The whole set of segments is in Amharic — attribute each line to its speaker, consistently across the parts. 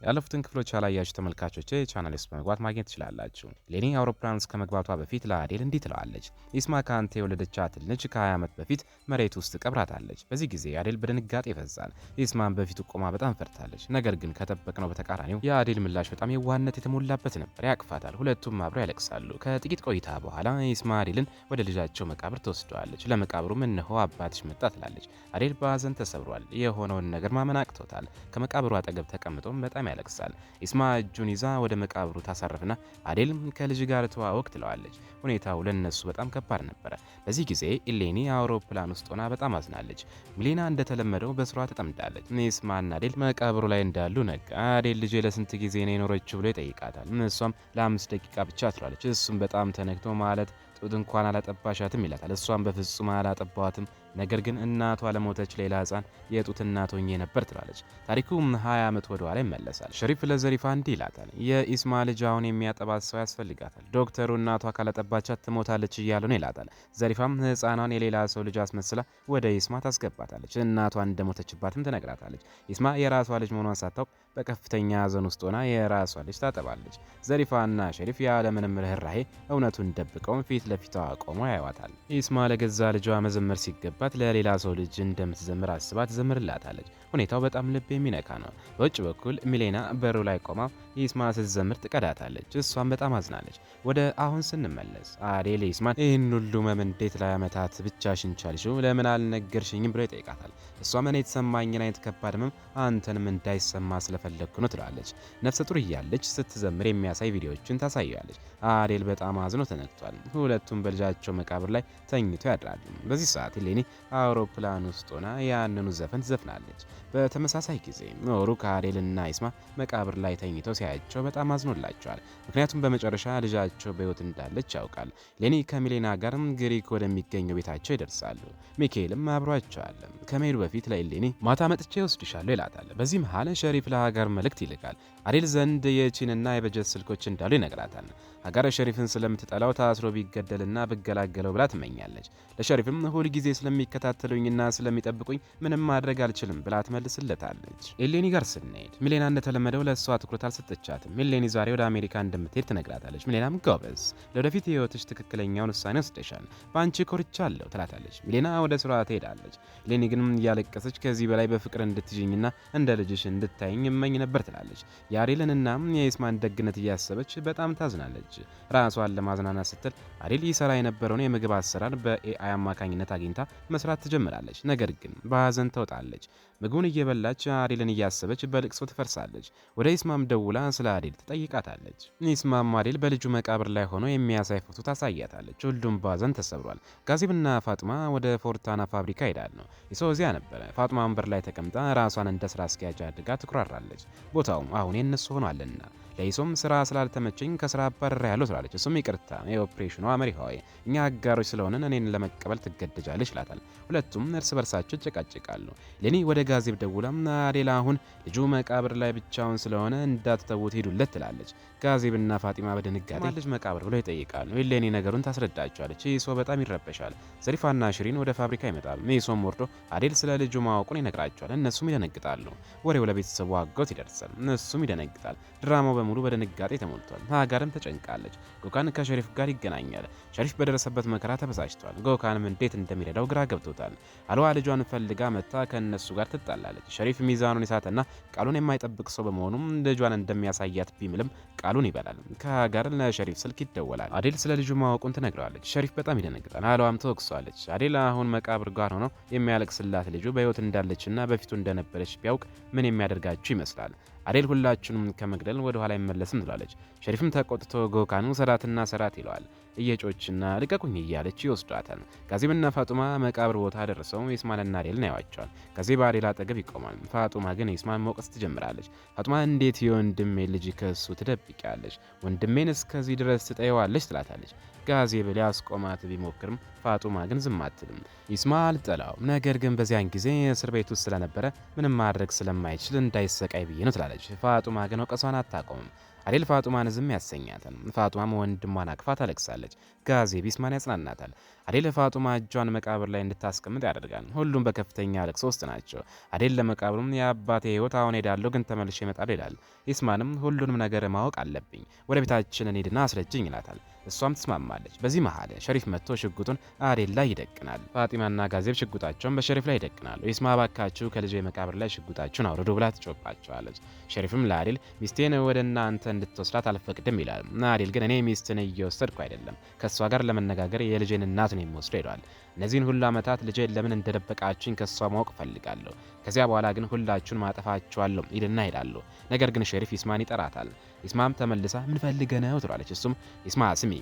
Speaker 1: ያለፉትን ክፍሎች ያላያችሁ ተመልካቾች ቻናል ውስጥ በመግባት ማግኘት ትችላላችሁ። ሌኒ አውሮፕላን ውስጥ ከመግባቷ በፊት ለአዴል እንዲህ ትለዋለች። ኢስማ ከአንተ የወለደቻትን ልጅ ከ20 ዓመት በፊት መሬት ውስጥ ቀብራታለች። በዚህ ጊዜ አዴል በድንጋጤ ይፈዛል። ኢስማን በፊቱ ቆማ በጣም ፈርታለች። ነገር ግን ከጠበቅነው በተቃራኒው የአዴል ምላሽ በጣም የዋህነት የተሞላበት ነበር። ያቅፋታል። ሁለቱም አብረው ያለቅሳሉ። ከጥቂት ቆይታ በኋላ ኢስማ አዴልን ወደ ልጃቸው መቃብር ትወስደዋለች። ለመቃብሩም እነሆ አባትሽ መጣ ትላለች። አዴል በሀዘን ተሰብሯል። የሆነውን ነገር ማመን አቅቶታል። ከመቃብሩ አጠገብ ተቀምጦም በጣም ያለቅሳል። ኢስማ እጁን ይዛ ወደ መቃብሩ ታሳርፍና አዴል ከልጅ ጋር ተዋወቅ ትለዋለች። ሁኔታው ለነሱ በጣም ከባድ ነበረ። በዚህ ጊዜ ኢሌኒ አውሮፕላን ውስጥ ሆና በጣም አዝናለች። ሚሌና እንደተለመደው በስሯ ተጠምዳለች። ኢስማና አዴል መቃብሩ ላይ እንዳሉ ነጋ። አዴል ልጄ ለስንት ጊዜ ነው የኖረችው ብሎ ይጠይቃታል። እሷም ለ5 ደቂቃ ብቻ ትላለች። እሱም በጣም ተነክቶ ማለት ጡት እንኳን አላጠባሻትም ይላታል። እሷም በፍጹም አላጠባዋትም፣ ነገር ግን እናቷ ለሞተች ሌላ ህፃን የጡት እናት ሆኜ ነበር ትላለች። ታሪኩ 20 ዓመት ወደ ኋላ ይመለሳል። ሸሪፍ ለዘሪፋ እንዲህ ይላታል። የኢስማ ልጅ አሁን የሚያጠባት ሰው ያስፈልጋታል። ዶክተሩ እናቷ ካላጠባቻት ትሞታለች እያለ ነው ይላታል። ዘሪፋም ህፃኗን የሌላ ሰው ልጅ አስመስላ ወደ ኢስማ ታስገባታለች። እናቷ እንደሞተችባትም ትነግራታለች። ኢስማ የራሷ ልጅ መሆኗን ሳታውቅ በከፍተኛ ሀዘን ውስጥ ሆና የራሷ ልጅ ታጠባለች። ዘሪፋና ሸሪፍ ያለምንም ርህራሄ እውነቱን ደብቀው ፊት ለፊቷ ቆመው ያዩዋታል። ኢስማ ለገዛ ልጇ መዘመር ሲገባት ለሌላ ሰው ልጅ እንደምትዘምር አስባ ትዘምርላታለች። ሁኔታው በጣም ልብ የሚነካ ነው። በውጭ በኩል ሚሌና በሩ ላይ ቆማ ኢስማ ስትዘምር ትቀዳታለች። እሷም በጣም አዝናለች። ወደ አሁን ስንመለስ አዴል ኢስማን ይህን ሁሉ ህመም እንዴት ለዓመታት ብቻሽን ቻልሽው? ለምን አልነገርሽኝም? ብሎ ይጠይቃታል። እሷም እኔ የተሰማኝን አይነት ከባድ ህመም አንተንም እንዳይሰማ ስለፈለግኩ ነው ትላለች። ነፍሰ ጡር እያለች ስትዘምር የሚያሳይ ቪዲዮዎችን ታሳያለች። አዴል በጣም አዝኖ ተነክቷል። ሁለቱም በልጃቸው መቃብር ላይ ተኝቶ ያድራሉ። በዚህ ሰዓት ሌኒ አውሮፕላን ውስጥ ሆና ያንኑ ዘፈን ትዘፍናለች። በተመሳሳይ ጊዜ ኖሩ ከአዴልና ኢስማ መቃብር ላይ ተኝተው ሲያያቸው በጣም አዝኖላቸዋል። ምክንያቱም በመጨረሻ ልጃቸው በህይወት እንዳለች ያውቃል። ሌኒ ከሚሌና ጋርም ግሪክ ወደሚገኘው ቤታቸው ይደርሳሉ። ሚካኤልም አብሯቸዋል። ከመሄዱ በፊት ለኢሌኒ ማታ መጥቼ ወስድሻለሁ ይላታል። በዚህ መሃል ሸሪፍ ለሀገር መልእክት ይልካል። አዴል ዘንድ የቺንና የበጀት ስልኮች እንዳሉ ይነግራታል። ሀገር ሸሪፍን ስለምትጠላው ታስሮ ቢገደልና ብገላገለው ብላ ትመኛለች። ለሸሪፍም ሁል ጊዜ ስለሚከታተሉኝና ስለሚጠብቁኝ ምንም ማድረግ አልችልም ብላ ትመልስለታለች። ኢሌኒ ጋር ስንሄድ ሚሌና እንደተለመደው ለእሷ ትኩረት አልሰጠቻትም። ኢሌኒ ዛሬ ወደ አሜሪካ እንደምትሄድ ትነግራታለች። ሚሌናም ጎበዝ፣ ለወደፊት ህይወትሽ ትክክለኛውን ውሳኔ ወስደሻል፣ በአንቺ ኮርቻለሁ ትላታለች። ሚሌና ወደ ስራ ትሄዳለች። ኢሌኒ ግን እያለቀሰች ከዚህ በላይ በፍቅር እንድትይኝና እንደ ልጅሽ እንድታይኝ እመኝ ነበር ትላለች። የአዴልንና የኢስማን ደግነት እያሰበች በጣም ታዝናለች። ራሷን ለማዝናናት ስትል አዴል ይሰራ የነበረውን የምግብ አሰራር በኤአይ አማካኝነት አግኝታ መስራት ትጀምራለች። ነገር ግን በሀዘን ተውጣለች። ምግቡን እየበላች አዴልን እያሰበች በልቅሶ ትፈርሳለች። ወደ ኢስማም ደውላ ስለ አዴል ትጠይቃታለች። ኢስማም አዴል በልጁ መቃብር ላይ ሆኖ የሚያሳይ ፎቶ ታሳያታለች። ሁሉም በሀዘን ተሰብሯል። ጋዚብና ፋጡማ ወደ ፎርታና ፋብሪካ ሄዳል ነው የሰውዚያ ነበረ። ፋጡማ ወንበር ላይ ተቀምጣ ራሷን እንደ ስራ አስኪያጅ አድርጋ ትኩራራለች። ቦታውም አሁን የነሱ ሆኗልና ለይሶም ስራ ስላልተመቸኝ ከስራ አባረር ያለው ትላለች። እሱም ይቅርታ የኦፕሬሽኑ መሪ ሆይ እኛ አጋሮች ስለሆነን እኔን ለመቀበል ትገደጃለች ይላታል። ሁለቱም እርስ በርሳቸው ይጨቃጨቃሉ። ሌኒ ወደ ጋዜብ ደውላ አዴል አሁን ልጁ መቃብር ላይ ብቻውን ስለሆነ እንዳትተውት ሄዱለት ትላለች። ጋዜብና ፋጢማ በድንጋጤ ልጅ መቃብር ብለው ይጠይቃሉ። ሌኒ ነገሩን ታስረዳቸዋለች። ይሶ በጣም ይረበሻል። ዘሪፋና ሽሪን ወደ ፋብሪካ ይመጣሉ። ይሶም ወርዶ አዴል ስለ ልጁ ማወቁን ይነግራቸዋል። እነሱም ይደነግጣሉ። ወሬው ለቤተሰቡ አጎት ይደርሳል። እነሱም ይደነግጣል። ድራማው በሙሉ በድንጋጤ ተሞልቷል። ሀገርም ተጨንቃለች። ጎካን ከሸሪፍ ጋር ይገናኛል። ሸሪፍ በደረሰበት መከራ ተበሳጭቷል። ጎካንም እንዴት እንደሚረዳው ግራ ገብቶታል። አልዋ ልጇን ፈልጋ መታ ከእነሱ ጋር ትጣላለች። ሸሪፍ ሚዛኑን የሳተና ቃሉን የማይጠብቅ ሰው በመሆኑም ልጇን እንደሚያሳያት ቢምልም ቃሉን ይበላል። ከሀገር ለሸሪፍ ስልክ ይደወላል። አዴል ስለ ልጁ ማወቁን ትነግረዋለች። ሸሪፍ በጣም ይደነግጣል። አልዋም ተወቅሷለች። አዴል አሁን መቃብር ጋር ሆኖ የሚያለቅስላት ልጁ በህይወት እንዳለችና በፊቱ እንደነበረች ቢያውቅ ምን የሚያደርጋችሁ ይመስላል? አዴል ሁላችሁንም ከመግደል ወደ ኋላ አይመለስም ትላለች። ሸሪፍም ተቆጥቶ ጎካኑ ሰራትና ሰራት ይለዋል። እየጮችና ልቀቁኝ እያለች ይወስዷታል። ጋዚብና ፋጡማ መቃብር ቦታ ደርሰው ኢስማንና አዴልን ያዩዋቸዋል። ጋዚብ በአዴል አጠገብ ይቆማል። ፋጡማ ግን ኢስማን መውቀስ ትጀምራለች። ፋጡማ እንዴት የወንድሜ ልጅ ከሱ ትደብቂያለሽ? ወንድሜን እስከዚህ ድረስ ትጠይዋለች ትላታለች። ጋዚብ ሊያስቆማት ቢሞክርም ፋጡማ ግን ዝም አትልም። ኢስማ አልጠላውም፣ ነገር ግን በዚያን ጊዜ እስር ቤት ውስጥ ስለነበረ ምንም ማድረግ ስለማይችል እንዳይሰቃይ ብዬ ነው ትላለች። ፋጡማ ግን ወቀሷን አታቆምም። አዴል ፋጡማን ዝም ያሰኛታል። ፋጡማም ወንድሟን አቅፋ ታለቅሳለች። ጋዜብ ኢስማን ያጽናናታል። አዴል ፋጡማ እጇን መቃብር ላይ እንድታስቀምጥ ያደርጋል። ሁሉም በከፍተኛ ለቅሶ ውስጥ ናቸው። አዴል ለመቃብሩም የአባቴ ህይወት አሁን ሄዳለሁ ግን ተመልሼ እመጣለሁ ይላል። ኢስማንም ሁሉንም ነገር ማወቅ አለብኝ፣ ወደ ቤታችን እንሂድና አስረጅኝ ይላታል። እሷም ትስማማለች። በዚህ መሀል ሸሪፍ መጥቶ ሽጉጡን አዴል ላይ ይደቅናል። ፋጢማና ጋዜብ ሽጉጣቸውን በሸሪፍ ላይ ይደቅናሉ። ኢስማ ባካችሁ ከልጄ መቃብር ላይ ሽጉጣችሁን አውርዱ ብላ ትጮባቸዋለች። ሸሪፍም ለአዴል ሚስቴን ወደ እናንተ እንድትወስዳት አልፈቅድም ይላል። አዴል ግን እኔ ሚስትን እየወሰድኩ አይደለም፣ ከእሷ ጋር ለመነጋገር የልጄን እናት ነው የሚወስደው ይለዋል። እነዚህን ሁሉ ዓመታት ልጄን ለምን እንደደበቃችሁኝ ከሷ ማወቅ ፈልጋለሁ። ከዚያ በኋላ ግን ሁላችሁን ማጠፋችኋለሁ ይልና ይሄዳሉ። ነገር ግን ሸሪፍ ኢስማን ይጠራታል። ኢስማም ተመልሳ ምን ፈልገህ ነው ትሏለች። እሱም ኢስማ ስሚ፣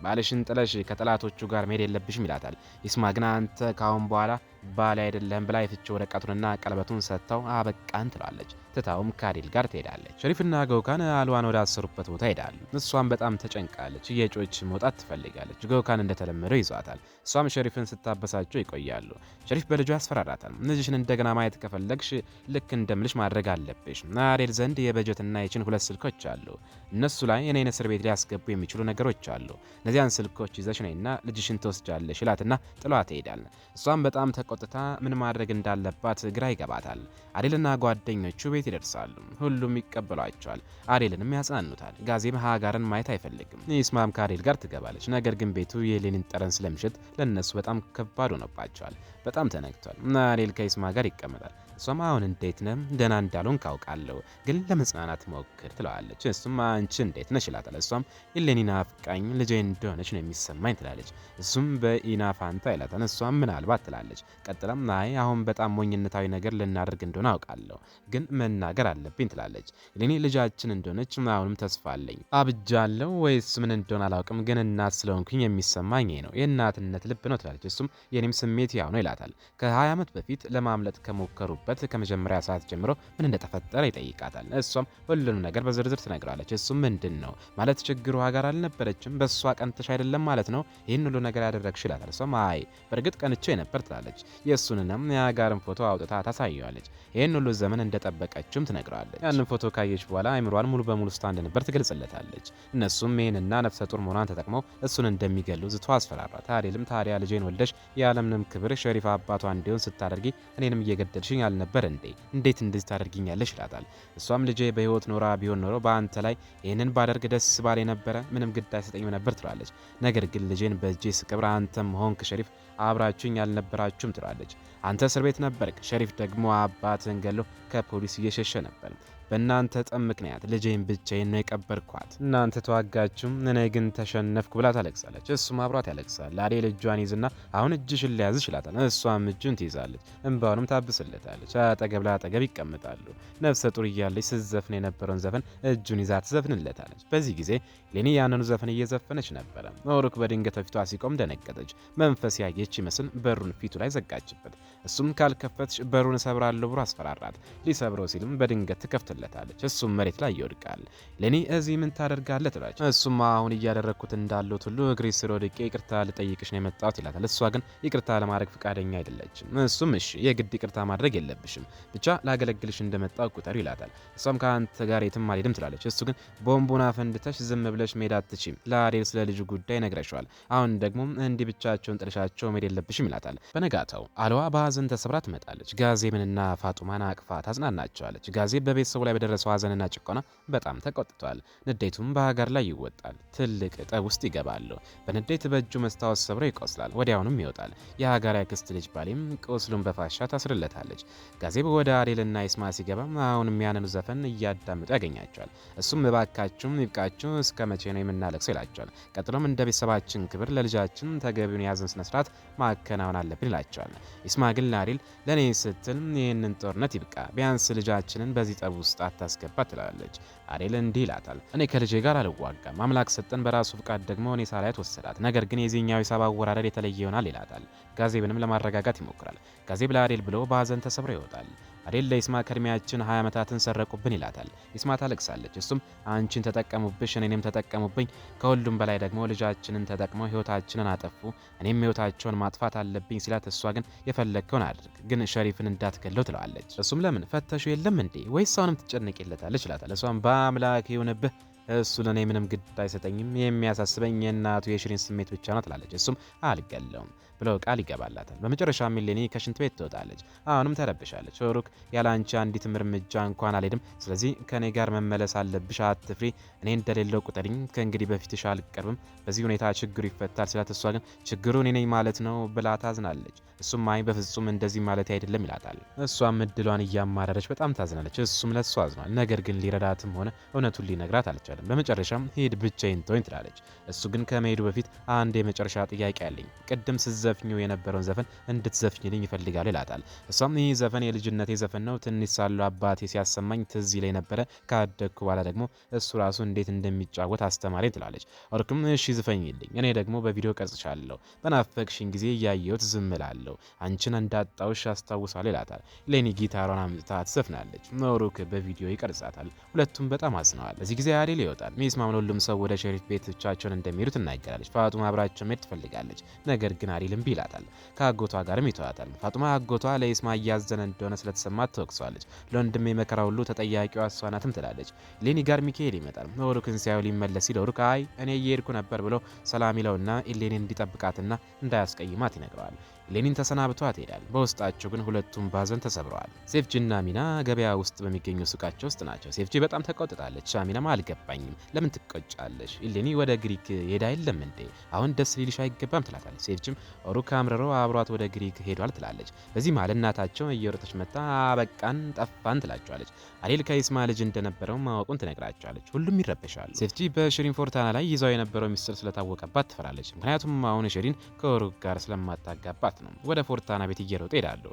Speaker 1: ባልሽን ጥለሽ ከጠላቶቹ ጋር መሄድ የለብሽም ይላታል። ኢስማ ግን አንተ ካሁን በኋላ ባል አይደለም ብላ የፍቺ ወረቀቱንና ቀለበቱን ሰጥተው አበቃን ትላለች። ትታውም ከአዴል ጋር ትሄዳለች። ሸሪፍና ገውካን አልዋን ወደ አሰሩበት ቦታ ይሄዳሉ። እሷም በጣም ተጨንቃለች። እየጮች መውጣት ትፈልጋለች። ገውካን እንደተለመደው ይዟታል። እሷም ሸሪፍን ስታበሳቸው ይቆያሉ። ሸሪፍ በልጁ ያስፈራራታል። ልጅሽን እንደገና ማየት ከፈለግሽ ልክ እንደምልሽ ማድረግ አለብሽ። አዴል ዘንድ የበጀትና የችን 2 ስልኮች አሉ። እነሱ ላይ እኔን እስር ቤት ሊያስገቡ የሚችሉ ነገሮች አሉ። እነዚያን ስልኮች ይዘሽ ነይና ልጅሽን ትወስጃለሽ ይላትና ጥሏት ይሄዳል። እሷም በጣም ተቆጥታ ምን ማድረግ እንዳለባት ግራ ይገባታል። አዴልና ጓደኞቹ ቤት ይደርሳሉ። ሁሉም ይቀበሏቸዋል። አዴልንም ያጽናኑታል። ጋዜም ሀጋርን ማየት አይፈልግም። ኢስማም ከአዴል ጋር ትገባለች። ነገር ግን ቤቱ የሌኒን ጠረን ስለሚሸት ለነሱ በጣም ከባድ ሆኖባቸዋል። በጣም ተነግቷል። አዴል ከኢስማ ጋር ይቀመጣል። እሷም አሁን እንዴት ነህ? ደህና እንዳልሆን ካውቃለሁ፣ ግን ለመጽናናት ሞክር ትለዋለች። እሱም አንቺ እንዴት ነሽ ይላታል። እሷም የሌኒና አፍቃኝ ልጄ እንደሆነች ነው የሚሰማኝ ትላለች። እሱም በኢና ፋንታ ይላታል። እሷም ምናልባት ትላለች። ቀጥላም አይ አሁን በጣም ሞኝነታዊ ነገር ልናደርግ እንደሆነ አውቃለሁ፣ ግን መናገር አለብኝ ትላለች። ሌኒ ልጃችን እንደሆነች አሁንም ተስፋ አለኝ። አብጃለሁ ወይስ ምን እንደሆነ አላውቅም፣ ግን እናት ስለሆንኩኝ የሚሰማኝ ነው። የእናትነት ልብ ነው ትላለች። እሱም የኔም ስሜት ያው ነው ይላታል። ከ20 ዓመት በፊት ለማምለጥ ከሞከሩበት ከመጀመሪያ ሰዓት ጀምሮ ምን እንደተፈጠረ ይጠይቃታል። እሷም ሁሉንም ነገር በዝርዝር ትነግራለች። እሱም ምንድን ነው ማለት ችግሩ ሀገር አልነበረችም፣ በእሷ ቀንተሽ አይደለም ማለት ነው ይህን ሁሉ ነገር ያደረግሽ ይላታል። እሷም አይ በእርግጥ ቀንቼ ነበር ትላለች። የእሱንንም የሀገርን ፎቶ አውጥታ ታሳየዋለች። ይህን ሁሉ ዘመን እንደጠበቀችም ትነግረዋለች። ያንን ፎቶ ካየች በኋላ አይምሯን ሙሉ በሙሉ ስታ እንደነበር ትገልጽለታለች። እነሱም ይህንና ነፍሰ ጡር መሆኗን ተጠቅመው እሱን እንደሚገሉ ዝቶ አስፈራራት። አዴልም ታዲያ ልጄን ወልደሽ የዓለምንም ክብር ሸሪፍ አባቷ እንዲሆን ስታደርጊ እኔንም እየገደልሽኝ ነበር እንዴ? እንዴት እንደዚህ ታደርጊኛለሽ ይላታል። እሷም ልጄ በህይወት ኖራ ቢሆን ኖሮ በአንተ ላይ ይህንን ባደርግ ደስ ባለ ነበረ፣ ምንም ግድ አይሰጠኝም ነበር ትላለች። ነገር ግን ልጄን በእጄ ስቀብር አንተም ሆንክ ሸሪፍ አብራችሁኝ አልነበራችሁም ትላለች። አንተ እስር ቤት ነበርክ፣ ሸሪፍ ደግሞ አባትህን ገሎ ከፖሊስ እየሸሸ ነበር። በእናንተ ጠብ ምክንያት ልጄን ብቻዬን ነው የቀበርኳት። እናንተ ተዋጋችሁም፣ እኔ ግን ተሸነፍኩ ብላ ታለቅሳለች። እሱም አብሯት ያለቅሳል። አዴል እጇን ይዝና አሁን እጅሽን ሊያዝሽ ይላታል። እሷም እጁን ትይዛለች፣ እንባውንም ታብስለታለች። አጠገብ ለአጠገብ ይቀመጣሉ። ነፍሰ ጡር እያለች ስትዘፍን የነበረውን ዘፈን እጁን ይዛ ትዘፍንለታለች። በዚህ ጊዜ ሌኒ ያንኑ ዘፈን እየዘፈነች ነበረ። ኦሩክ በድንገት በፊቷ ሲቆም ደነገጠች። መንፈስ ያየች ይመስል በሩን ፊቱ ላይ ዘጋችበት። እሱም ካልከፈትሽ በሩን እሰብራለሁ ብሎ አስፈራራት። ሊሰብረው ሲልም በድንገት ትከፍትለታለች። እሱም መሬት ላይ ይወድቃል። ሌኒ እዚህ ምን ታደርጋለህ ትላለች። እሱም አሁን እያደረግኩት እንዳለሁት ሁሉ እግሬ ስር ወድቄ ይቅርታ ልጠይቅሽ ነው የመጣሁት ይላታል። እሷ ግን ይቅርታ ለማድረግ ፈቃደኛ አይደለችም። እሱም እሺ የግድ ይቅርታ ማድረግ የለብሽም ብቻ ላገለግልሽ እንደመጣሁ ቁጠሪ ይላታል። እሷም ከአንተ ጋር የትም አልሄድም ትላለች። እሱ ግን ቦምቡን አፈንድተሽ ዝም ብለሽ መሄድ አትችይም፣ ለአዴል ስለ ልጁ ጉዳይ ነግረሻል። አሁን ደግሞ እንዲህ ብቻቸውን ጥለሻቸው መሄድ የለብሽም ይላታል። በነጋታው አልዋ በሀዘን ተሰብራ ትመጣለች። ጋዜብንና ፋጡማን አቅፋ ታጽናናቸዋለች። ጋዜብ በቤተሰቡ ላይ በደረሰው ሀዘንና ጭቆና በጣም ተቆጥቷል። ንዴቱም በሀገር ላይ ይወጣል። ትልቅ ጠብ ውስጥ ይገባሉ። በንዴት በእጁ መስታወት ሰብሮ ይቆስላል። ወዲያውኑም ይወጣል። የሀገር ያክስት ልጅ ባሌም ቁስሉን በፋሻ ታስርለታለች። ጋዜብ ወደ አዴልና ኢስማ ሲገባ አሁንም ያንኑ ዘፈን እያዳምጡ ያገኛቸዋል። እሱም እባካችሁም ይብቃችሁ፣ እስከ መቼ ነው የምናለቅሰው ይላቸዋል። ቀጥሎም እንደ ቤተሰባችን ክብር ለልጃችን ተገቢውን የሀዘን ስነስርዓት ማከናወን አለብን ይላቸዋል። ኢስማ ግን ለአዴል ለእኔ ስትል ይህንን ጦርነት ይብቃ፣ ቢያንስ ልጃችንን በዚህ ጠብ ውስጥ አታስገባ ትላለች። አዴል እንዲህ ይላታል። እኔ ከልጄ ጋር አልዋጋም፣ አምላክ ሰጠን፣ በራሱ ፍቃድ ደግሞ እኔ ሳላያት ወሰዳት። ነገር ግን የዚህኛው ሂሳብ አወራረድ የተለየ ይሆናል ይላታል። ጋዜብንም ለማረጋጋት ይሞክራል። ጋዜብ ለአዴል ብሎ በሀዘን ተሰብሮ ይወጣል። አዴል ለኢስማ ከእድሜያችን 20 ዓመታትን ሰረቁብን ይላታል። ኢስማ ታለቅሳለች። እሱም አንቺን ተጠቀሙብሽ፣ እኔንም ተጠቀሙብኝ፣ ከሁሉም በላይ ደግሞ ልጃችንን ተጠቅመው ህይወታችንን አጠፉ፣ እኔም ህይወታቸውን ማጥፋት አለብኝ ሲላት፣ እሷ ግን የፈለግከውን አድርግ፣ ግን ሸሪፍን እንዳትገለው ትለዋለች። እሱም ለምን ፈተሹ የለም እንዴ ወይስ አሁንም ትጨነቂለታለች ይላታል። እሷም በአምላክ ይሁንብህ እሱ ለእኔ ምንም ግድ አይሰጠኝም፣ የሚያሳስበኝ የእናቱ የሽሪን ስሜት ብቻ ነው ትላለች። እሱም አልገለውም ብለው ቃል ይገባላታል። በመጨረሻም ሌኒ ከሽንት ቤት ትወጣለች። አሁንም ተረብሻለች። ኦሩክ ያለ አንቺ አንዲትም እርምጃ እንኳን አልሄድም፣ ስለዚህ ከኔ ጋር መመለስ አለብሽ፣ አትፍሪ፣ እኔ እንደሌለው ቁጠሪኝ፣ ከእንግዲህ በፊትሽ አልቀርብም፣ በዚህ ሁኔታ ችግሩ ይፈታል ሲላት እሷ ግን ችግሩ እኔ ነኝ ማለት ነው ብላ ታዝናለች። እሱም አይ በፍጹም እንደዚህ ማለት አይደለም ይላታል። እሷም እድሏን እያማረረች በጣም ታዝናለች። እሱም ለሷ አዝኗል። ነገር ግን ሊረዳትም ሆነ እውነቱን ሊነግራት አልቻለም። በመጨረሻም ሂድ ብቻዬን ተወኝ ትላለች። እሱ ግን ከመሄዱ በፊት አንድ የመጨረሻ ጥያቄ አለኝ፣ ቅድም ስትዘፍኚው የነበረውን ዘፈን እንድትዘፍኝልኝ ይፈልጋል ይላታል። እሷም ይህ ዘፈን የልጅነቴ ዘፈን ነው፣ ትንሽ ሳለሁ አባቴ ሲያሰማኝ ትዝ ይለኝ ነበረ፣ ካደግኩ በኋላ ደግሞ እሱ ራሱ እንዴት እንደሚጫወት አስተማሪ ትላለች። ኦሩክም እሺ ዝፈኝልኝ፣ እኔ ደግሞ በቪዲዮ ቀርጽሻለሁ፣ በናፈቅሽኝ ጊዜ እያየሁት ዝም እላለሁ፣ አንቺን እንዳጣውሽ አስታውሳለሁ ይላታል። ሌኒ ጊታሯን አምጥታ ትዘፍናለች። ኦሩክ በቪዲዮ ይቀርጻታል። ሁለቱም በጣም አዝነዋል። በዚህ ጊዜ አዴል ይወጣል። ሚስማም ሁሉም ሰው ወደ ሸሪፍ ቤት ብቻቸውን እንደሚሄዱ ትናገራለች። ፋጡማ አብራቸው መሄድ ትፈልጋለች። ነገር ግን አዴል እምቢ ይላታል። ከአጎቷ ጋርም ይተዋታል። ፋጡማ አጎቷ ለኢስማ እያዘነ እንደሆነ ስለተሰማት ትወቅሰዋለች። ለወንድሜ መከራ ሁሉ ተጠያቂዋ እሷ ናትም ትላለች። ሌኒ ጋር ሚካኤል ይመጣል። ኦሩክን ሲያዩ ሊመለስ ሲል ኦሩክ አይ እኔ እየሄድኩ ነበር ብሎ ሰላም ይለውና ኢሌኒን እንዲጠብቃትና እንዳያስቀይማት ይነግረዋል። ሌኒን ተሰናብቷት ይሄዳል። በውስጣቸው ግን ሁለቱም ባዘን ተሰብረዋል። ሴፍጂና ሚና ገበያ ውስጥ በሚገኙ ሱቃቸው ውስጥ ናቸው። ሴፍጂ በጣም ተቆጥታለች። ሚናም አልገባኝም፣ ለምን ትቆጫለሽ? ኢሌኒ ወደ ግሪክ ሄዳ የለም እንዴ? አሁን ደስ ሊልሽ አይገባም ትላታለች። ሴፍጂም ኦሩክ አምርሮ አብሯት ወደ ግሪክ ሄዷል ትላለች። በዚህ መሃል እናታቸው እየሮጠች መጣ አበቃን ጠፋን ትላቸዋለች። አዴል ከኢስማ ልጅ እንደነበረው ማወቁን ትነግራቸዋለች። ሁሉም ይረበሻሉ። ሴፍጂ በሽሪን ፎርታና ላይ ይዛው የነበረው ሚስጥር ስለታወቀባት ትፈራለች። ምክንያቱም አሁን ሽሪን ከኦሩክ ጋር ስለማታጋባት ነው። ወደ ፎርታና ቤት እየሮጡ ይሄዳሉ።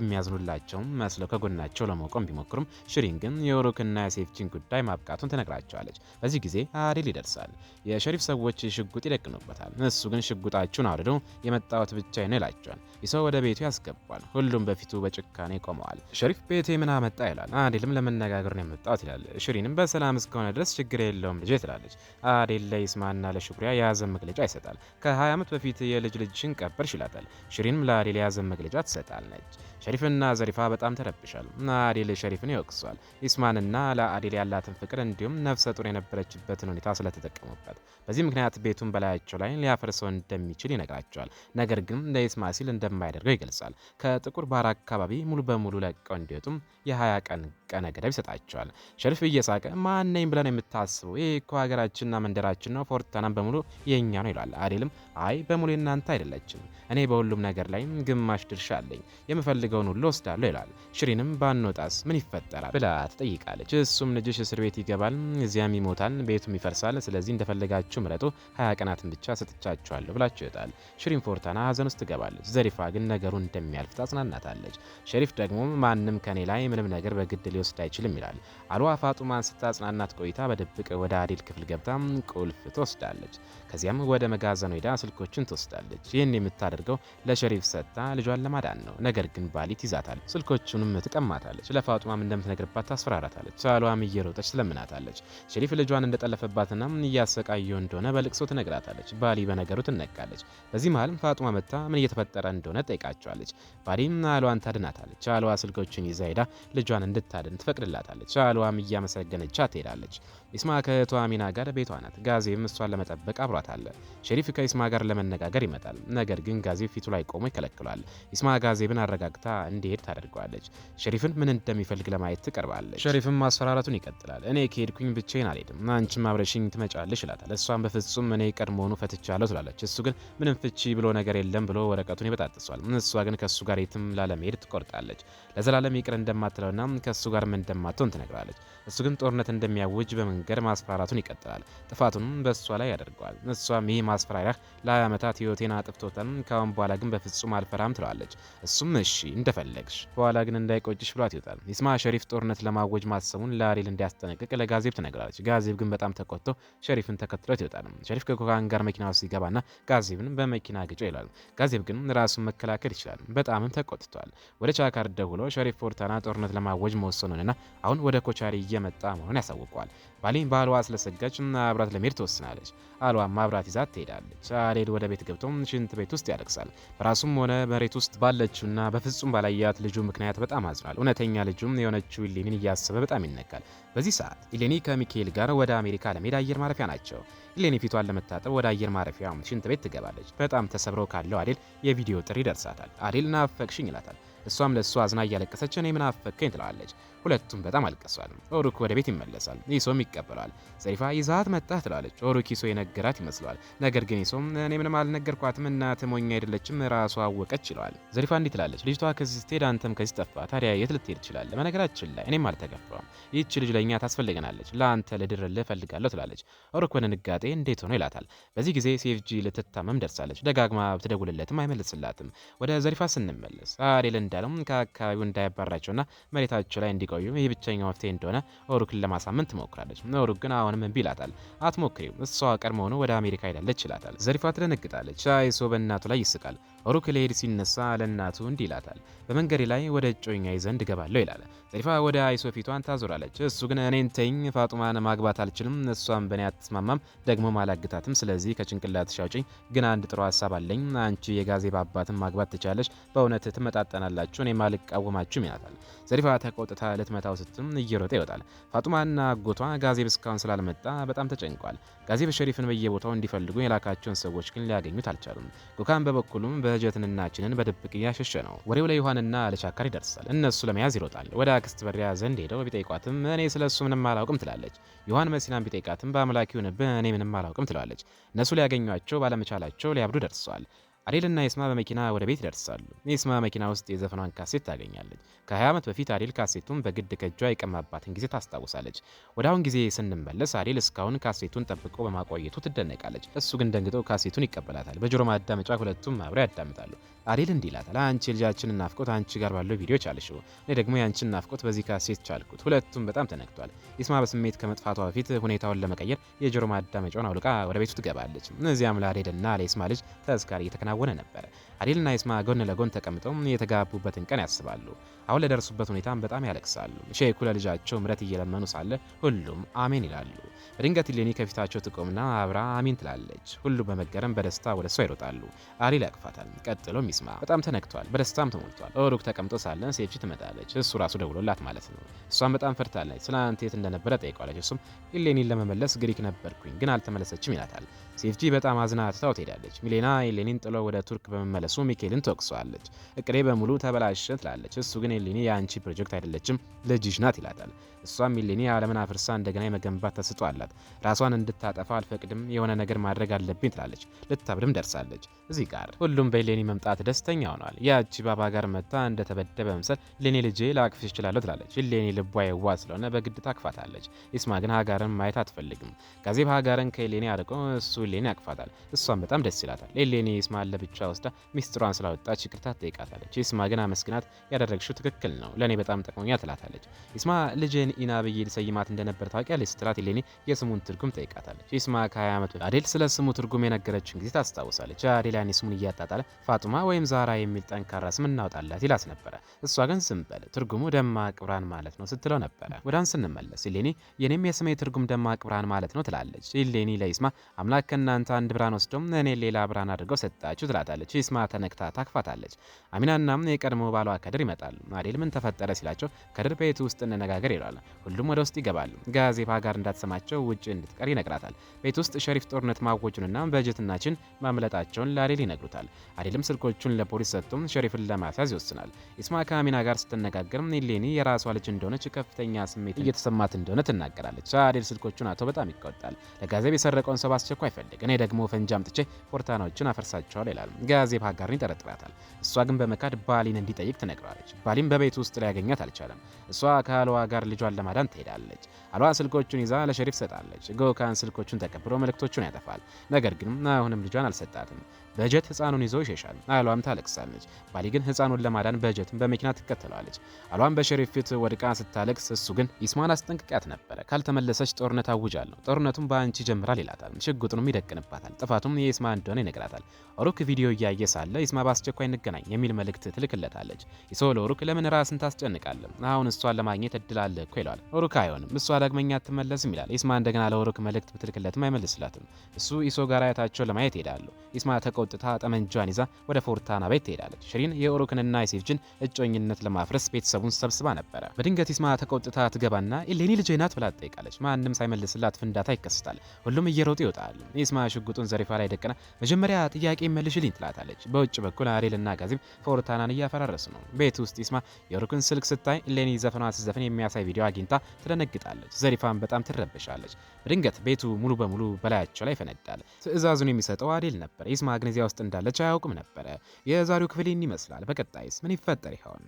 Speaker 1: እንደሚያዝኑላቸውም መስለው ከጎናቸው ለመቆም ቢሞክሩም ሽሪን ግን የኦሩክና የሴፍጂን ጉዳይ ማብቃቱን ትነግራቸዋለች። በዚህ ጊዜ አዴል ይደርሳል። የሸሪፍ ሰዎች ሽጉጥ ይደቅኑበታል። እሱ ግን ሽጉጣችሁን አውርደው የመጣወት ብቻ ነው ይላቸዋል። ይሰው ወደ ቤቱ ያስገባል። ሁሉም በፊቱ በጭካኔ ቆመዋል። ሸሪፍ ቤቴ ምን አመጣ ይላል። አዴልም ለመነጋገር ነው የመጣሁት ይላል። ሽሪንም በሰላም እስከሆነ ድረስ ችግር የለውም ልጄ ትላለች። አዴል ለኢስማና ለሽኩሪያ የያዘን መግለጫ ይሰጣል። ከ20 ዓመት በፊት የልጅ ልጅሽን ቀበርሽ ይላታል። ሽሪንም ለአዴል የያዘን መግለጫ ትሰጣለች። ሸሪፍና ዘሪፋ በጣም ተረብሻል። አዴል ሸሪፍን ይወቅሷል። ኢስማንና ለአዴል ያላትን ፍቅር እንዲሁም ነፍሰ ጡር የነበረችበትን ሁኔታ ስለተጠቀሙበት በዚህ ምክንያት ቤቱን በላያቸው ላይ ሊያፈርሰው እንደሚችል ይነግራቸዋል። ነገር ግን ለኢስማ ሲል እንደማያደርገው ይገልጻል። ከጥቁር ባህር አካባቢ ሙሉ በሙሉ ለቀው እንዲወጡም የ20 ቀን ቀነ ገደብ ይሰጣቸዋል። ሸሪፍ እየሳቀ ማነኝ ብለን የምታስበው? ይህ እኮ ሀገራችንና መንደራችን ነው፣ ፎርታናም በሙሉ የኛ ነው ይላል። አዴልም አይ በሙሉ እናንተ አይደለችም፣ እኔ በሁሉም ነገር ላይ ግማሽ ድርሻ አለኝ፣ የምፈልገውን ሁሉ ወስዳለሁ ይላል። ሽሪንም ባንወጣስ ምን ይፈጠራል ብላ ትጠይቃለች። እሱም ልጅሽ እስር ቤት ይገባል፣ እዚያም ይሞታል፣ ቤቱም ይፈርሳል፣ ስለዚህ እንደፈለጋችሁ ምረጡ፣ 20 ቀናትን ብቻ ሰጥቻችኋለሁ ብላችሁ ይወጣል። ሽሪን ፎርታና ሀዘን ውስጥ ትገባለች። ዘሪፋ ግን ነገሩን እንደሚያልፍ ታጽናናታለች። ሸሪፍ ደግሞ ማንም ከኔ ላይ ምንም ነገር በግድ ሊወስድ አይችልም ይላል። አልዋ ፋጡማን ስታጽናናት ቆይታ በድብቅ ወደ አዴል ክፍል ገብታ ቁልፍ ትወስዳለች። ከዚያም ወደ መጋዘኑ ሄዳ ስልኮችን ትወስዳለች። ይህን የምታደርገው ለሸሪፍ ሰጥታ ልጇን ለማዳን ነው። ነገር ግን ባሊት ይዛታል። ስልኮቹንም ትቀማታለች። ለፋጡማም እንደምትነግርባት ታስፈራራታለች። አልዋም እየሮጠች ትለምናታለች። ሸሪፍ ልጇን እንደጠለፈባትና እያሰቃየው እንደሆነ በልቅሶ ትነግራታለች። ባሊ በነገሩ ትነቃለች። በዚህ መሃል ፋጡማ መታ ምን እየተፈጠረ እንደሆነ ጠይቃቸዋለች። ባሊም አልዋን ታድናታለች። አልዋ ስልኮችን ይዛ ሄዳ ልጇን እንድታድን ትፈቅድላታለች። አልዋም እያመሰገነቻት ትሄዳለች። ኢስማ ከእህቷ ሚና ጋር ቤቷ ናት። ጋዜብም እሷን ለመጠበቅ አብሯት አለ። ሸሪፍ ከኢስማ ጋር ለመነጋገር ይመጣል። ነገር ግን ጋዜብ ፊቱ ላይ ቆሞ ይከለክሏል። ኢስማ ጋዜብን አረጋግታ እንዲሄድ ታደርገዋለች። ሸሪፍን ምን እንደሚፈልግ ለማየት ትቀርባለች። ሸሪፍም ማስፈራራቱን ይቀጥላል። እኔ ከሄድኩኝ ብቻዬን አልሄድም፣ አንቺም አብረሽኝ ትመጫለሽ ይላታል። እሷን በፍጹም እኔ ቀድሞውኑ ፈትቻለሁ ትላለች። እሱ ግን ምንም ፍቺ ብሎ ነገር የለም ብሎ ወረቀቱን ይበጣጥሷል። እሷ ግን ከእሱ ጋር የትም ላለመሄድ ትቆርጣለች። ለዘላለም ይቅር እንደማትለውና ከእሱ ጋርም እንደማትሆን ትነግረዋለች። እሱ ግን ጦርነት እንደሚያውጅ በመንገድ ማስፈራራቱን ይቀጥላል። ጥፋቱንም በእሷ ላይ ያደርገዋል። እሷም ይህ ማስፈራሪያ ለ20 ዓመታት ህይወቴን አጥፍቶታል፣ ካሁን በኋላ ግን በፍጹም አልፈራም ትለዋለች። እሱም እሺ እንደፈለግሽ፣ በኋላ ግን እንዳይቆጭሽ ብሏት ይወጣል። ኢስማ ሸሪፍ ጦርነት ለማወጅ ማሰቡን ለአዴል እንዲያስጠነቅቅ ለጋዜብ ትነግራለች። ጋዜብ ግን በጣም ተቆጥቶ ሸሪፍን ተከትሎት ይወጣል። ሸሪፍ ከኮካን ጋር መኪና ውስጥ ሲገባና ጋዜብን በመኪና ግጮ ይላል። ጋዜብ ግን ራሱን መከላከል ይችላል። በጣምም ተቆጥቷል። ወደ ቻካር ደውሎ ሸሪፍ ፎርታና ጦርነት ለማወጅ መወሰኑንና አሁን ወደ ኮቻሪ እየመጣ መሆኑን ያሳውቀዋል። ባሊን በአልዋ ስለሰጋች አብራት ለመሄድ ትወስናለች። አልዋ ማብራት ይዛት ትሄዳለች። አዴል ወደ ቤት ገብቶ ሽንት ቤት ውስጥ ያለቅሳል። በራሱም ሆነ መሬት ውስጥ ባለችውና በፍጹም በፍጹም ባላያት ልጁ ምክንያት በጣም አዝኗል። እውነተኛ ልጁም የሆነችው ኢሌኒን እያሰበ በጣም ይነካል። በዚህ ሰዓት ኢሌኒ ከሚካኤል ጋር ወደ አሜሪካ ለመሄድ አየር ማረፊያ ናቸው። ኢሌኒ ፊቷን ለመታጠብ ወደ አየር ማረፊያ ሽንት ቤት ትገባለች። በጣም ተሰብረው ካለው አዴል የቪዲዮ ጥሪ ደርሳታል። አዴል ናፈቅሽኝ ይላታል። እሷም ለእሱ አዝና እያለቀሰች እኔ ምን አፈከኝ ትለዋለች። ሁለቱም በጣም አልቀሷል። ኦሩክ ወደ ቤት ይመለሳል። ኢሶም ይቀበለዋል። ዘሪፋ ይዛት መጣህ ትለዋለች። ኦሩክ ኢሶ የነገራት ይመስለዋል። ነገር ግን ኢሶም እኔ ምንም አልነገርኳትም እናትህ ሞኝ አይደለችም ራሷ አወቀች ይለዋል። ዘሪፋ እንዲህ ትላለች፣ ልጅቷ ከዚህ ስትሄድ አንተም ከዚህ ጠፋ። ታዲያ የት ልትሄድ ትችላለህ? በነገራችን ላይ እኔም አልተገፋም። ይህች ልጅ ለእኛ ታስፈልገናለች። ለአንተ ልድርልህ እፈልጋለሁ ትላለች። ኦሩክ በድንጋጤ እንዴት ሆኖ ይላታል። በዚህ ጊዜ ሴፍጂ ልትታመም ደርሳለች። ደጋግማ ብትደውልለትም አይመልስላትም። ወደ ዘሪፋ ስንመለስ አዴል እንዳለው ከአካባቢው እንዳያባራቸውና መሬታቸው ላይ እንዲቆዩ ይህ ብቸኛው መፍትሄ እንደሆነ ኦሩክን ለማሳመን ትሞክራለች። ኦሩክ ግን አሁንም እምቢ ይላታል። አትሞክሪው፣ እሷ ቀድሞውኑ ወደ አሜሪካ ሄዳለች ይላታል። ዘሪፋ ትደነግጣለች። አይሶ በእናቱ ላይ ይስቃል። ኦሩክ ሊሄድ ሲነሳ ለእናቱ እንዲህ ይላታል፣ በመንገዴ ላይ ወደ እጮኛዬ ዘንድ እገባለሁ ይላል። ዘሪፋ ወደ አይሶ ፊቷን ታዞራለች። እሱ ግን እኔን ተይኝ፣ ፋጡማን ማግባት አልችልም፣ እሷም በእኔ አትስማማም፣ ደግሞ አላግታትም። ስለዚህ ከጭንቅላትሽ አውጪኝ። ግን አንድ ጥሩ ሀሳብ አለኝ። አንቺ የጋዜባ አባትን ማግባት ትችላለች። በእውነት ትመጣጠናላችሁ፣ እኔም አልቃወማችሁም ይላታል። ዘሪፋ ተቆጥታ ልትመታው ስትም እየሮጠ ይወጣል። ፋጡማና አጎቷ ጋዜብ እስካሁን ስላልመጣ በጣም ተጨንቋል። ጋዜብ ሸሪፍን በየቦታው እንዲፈልጉ የላካቸውን ሰዎች ግን ሊያገኙት አልቻሉም። ጉካን በበኩሉም በጀትንናችንን በድብቅ እያሸሸ ነው። ወሬው ለዮሐንና ለቻካር ይደርሳል። እነሱ ለመያዝ ይሮጣል። ወደ አክስት በሪያ ዘንድ ሄደው ቢጠይቋትም እኔ ስለሱ ምንም አላውቅም ትላለች። ዮሐን መሲናን ቢጠይቃትም በአምላክ ይሁንብህ እኔ ምንም አላውቅም ትላለች። እነሱ ሊያገኟቸው ባለመቻላቸው ሊያብዱ ደርሰዋል። አዴልና ይስማ በመኪና ወደ ቤት ይደርሳሉ። ይስማ መኪና ውስጥ የዘፈኗን ካሴት ታገኛለች። ከ20 ዓመት በፊት አዴል ካሴቱን በግድ ከእጇ የቀማባትን ጊዜ ታስታውሳለች። ወደ አሁን ጊዜ ስንመለስ አዴል እስካሁን ካሴቱን ጠብቆ በማቆየቱ ትደነቃለች። እሱ ግን ደንግጦ ካሴቱን ይቀበላታል። በጆሮ ማዳመጫ ሁለቱም አብረው ያዳምጣሉ። አዴል እንዲህ ይላታል፣ አንቺ ልጃችንን ናፍቆት አንቺ ጋር ባለው ቪዲዮ ቻልሽው፣ እኔ ደግሞ ያንቺን ናፍቆት በዚህ ካሴት ቻልኩት። ሁለቱም በጣም ተነክቷል። ይስማ በስሜት ከመጥፋቷ በፊት ሁኔታውን ለመቀየር የጆሮ ማዳመጫውን አውልቃ ወደ ቤቱ ትገባለች። እነዚያም ለአዴልና ለይስማ ልጅ ተስካሪ እየተከናወነ ነበር። አዴልና ይስማ ጎን ለጎን ተቀምጠው የተጋቡበትን ቀን ያስባሉ። አሁን ለደረሱበት ሁኔታም በጣም ያለቅሳሉ። ሼኩ ለልጃቸው ምረት እየለመኑ ሳለ ሁሉም አሜን ይላሉ። በድንገት ኢሌኒ ከፊታቸው ትቆምና አብራ አሜን ትላለች። ሁሉም በመገረም በደስታ ወደ እሷ ይሮጣሉ። አዴል ያቅፋታል። ቀጥሎም ይስማ በጣም ተነክቷል፣ በደስታም ተሞልቷል። ኦሩክ ተቀምጦ ሳለ ሴፍጂ ትመጣለች። እሱ ራሱ ደውሎላት ማለት ነው። እሷም በጣም ፈርታለች። ስላንተ የት እንደነበረ ጠይቋለች። እሱም ኢሌኒን ለመመለስ ግሪክ ነበርኩኝ ግን አልተመለሰችም ይላታል። ሴፍጂ በጣም አዝና ትታው ትሄዳለች። ሚሌና ኢሌኒን ጥሎ ወደ ቱርክ በመመለሱ ሚካኤልን ትወቅሰዋለች። እቅዴ በሙሉ ተበላሸ ትላለች። እሱ ግን ኢሌኒ የአንቺ ፕሮጀክት አይደለችም ልጅሽ ናት ይላታል። እሷም ኢሌኒ ዓለምን አፍርሳ እንደገና የመገንባት ተስጦ አላት። ራሷን እንድታጠፋ አልፈቅድም፣ የሆነ ነገር ማድረግ አለብኝ ትላለች። ልታብድም ደርሳለች። እዚህ ጋር ሁሉም በኢሌኒ መምጣት ደስተኛ ሆኗል። ያቺ ባባ ጋር መታ እንደተበደበ መምሰል ኢሌኒ ልጄ ላቅፍሽ እችላለሁ ትላለች። ኢሌኒ ልቧ የዋ ስለሆነ በግድ ታቅፋታለች። ይስማ ግን ሀጋርን ማየት አትፈልግም። ጋዜብ ሀጋርን ከኢሌኒ አርቆ እሱ ኢሌኒ ያቅፋታል። እሷም በጣም ደስ ይላታል። ኢሌኒ ይስማን ለብቻ ወስዳ ሚስጥሯን ስላወጣች ይቅርታ ትጠይቃታለች። ይስማ ግን አመስግናት ያደረግሽው ትክክል ነው፣ ለእኔ በጣም ጠቅሞኛል ትላታለች። ይስማ ልጅን ኢና ብዬ ልሰይማት እንደነበር ታውቂያለሽ ስትላት ኢሌኒ የስሙን ትርጉም ጠይቃታለች። ይስማ ከ20 ዓመት በፊት አዴል ስለ ስሙ ትርጉም የነገረችን ጊዜ ታስታውሳለች። አዴል ያኔ ስሙን እያጣጣለ ፋጡማ ወይም ዛራ የሚል ጠንካራ ስም እናውጣላት ይላት ነበረ። እሷ ግን ዝም በል ትርጉሙ ደማቅ ብርሃን ማለት ነው ስትለው ነበረ። ወደ አንስ ስንመለስ ኢሌኒ የኔም የስሜ ትርጉም ደማቅ ብርሃን ማለት ነው ትላለች። ኢሌኒ ለይስማ አምላክ ከእናንተ አንድ ብርሃን ወስዶም እኔ ሌላ ብርሃን አድርገው ሰጣችሁ ትላታለች። ይስማ ተነክታ ታክፋታለች። አሚናና የቀድሞ ባሏ ከድር ይመጣሉ። አዴል ምን ተፈጠረ ሲላቸው ከድር ቤት ውስጥ እንነጋገር ይላል። ሁሉም ወደ ውስጥ ይገባሉ። ጋዜባ ጋር እንዳትሰማቸው ውጭ እንድትቀር ይነግራታል። ቤት ውስጥ ሸሪፍ ጦርነት ማወጁንና በጀትናችን ማምለጣቸውን ለአዴል ይነግሩታል። አዴልም ስልኮቹን ለፖሊስ ሰጥቶም ሸሪፍን ለማስያዝ ይወስናል። ይስማ ከአሚና ጋር ስትነጋገርም ኢሌኒ የራሷ ልጅ እንደሆነች ከፍተኛ ስሜት እየተሰማት እንደሆነ ትናገራለች። አዴል ስልኮቹን አቶ በጣም ይቆጣል። ለጋዜብ የሰረቀውን ሰው በአስቸኳይ ፈልግ፣ እኔ ደግሞ ፈንጂ አምጥቼ ፎርታናዎችን አፈርሳቸዋል ይላል። ጋዜብ ሀጋርን ይጠረጥራታል። እሷ ግን በመካድ ባሊን እንዲጠይቅ ትነግረዋለች። ባሊን በቤት ውስጥ ሊያገኛት አልቻለም። እሷ ከአልዋ ጋር ልጇን ለማዳን ትሄዳለች። አልዋ ስልኮቹን ይዛ ለሸሪፍ ሰጣለች። ጎካን ስልኮቹን ተቀብሎ መልእክቶቹን ያጠፋል። ነገር ግን አሁንም ልጇን አልሰጣትም። በጀት ህፃኑን ይዞ ይሸሻል። አልዋም ታለቅሳለች። ባሊ ግን ህፃኑን ለማዳን በጀትን በመኪና ትከተለዋለች። አልዋም በሸሪፍ ፊት ወድቃ ስታለቅስ እሱ ግን ይስማን አስጠንቅቂያት ነበረ። ካልተመለሰች ጦርነት አውጃለሁ፣ ጦርነቱም በአንቺ ይጀምራል ይላታል። ሽጉጡንም ይደቅንባታል። ጥፋቱም የይስማ እንደሆነ ይነግራታል። ኦሩክ ቪዲዮ እያየ ሳለ ይስማ በአስቸኳይ እንገናኝ የሚል መልእክት ትልክለታለች። ይሶ ለኦሩክ ለምን ራስን ታስጨንቃለህ? አሁን እሷን ለማግኘት እድል አለ እኮ ይለዋል። ኦሩክ አይሆንም፣ እሷ ዳግመኛ አትመለስም ይላል። ይስማ እንደገና ለኦሩክ መልእክት ብትልክለትም አይመልስላትም። እሱ ኢሶ ጋር አያታቸው ለማየት ይሄዳሉ። ይስማ ተቆጥታ ጠመንጃን ይዛ ወደ ፎርታና ቤት ትሄዳለች። ሽሪን የኦሮክንና የሴፍጅን እጮኝነት ለማፍረስ ቤተሰቡን ሰብስባ ነበረ። በድንገት ይስማ ተቆጥታ ትገባና ኤሌኒ ልጄ ናት ብላ ትጠይቃለች። ማንም ሳይመልስላት ፍንዳታ ይከሰታል። ሁሉም እየሮጡ ይወጣል። ይስማ ሽጉጡን ዘሪፋ ላይ ደቅና መጀመሪያ ጥያቄ መልሽልኝ ትላታለች። በውጭ በኩል አዴልና ጋዚም ፎርታናን እያፈራረሱ ነው። ቤት ውስጥ ይስማ የኦሮክን ስልክ ስታይ ኤሌኒ ዘፈኗ ስትዘፍን የሚያሳይ ቪዲዮ አግኝታ ትደነግጣለች። ዘሪፋን በጣም ትረበሻለች። በድንገት ቤቱ ሙሉ በሙሉ በላያቸው ላይ ይፈነዳል። ትዕዛዙን የሚሰጠው አዴል ነበር። ይስማ ግን እዚያ ውስጥ እንዳለች አያውቅም ነበረ። የዛሬው ክፍል ይህን ይመስላል። በቀጣይስ ምን ይፈጠር ይሆን?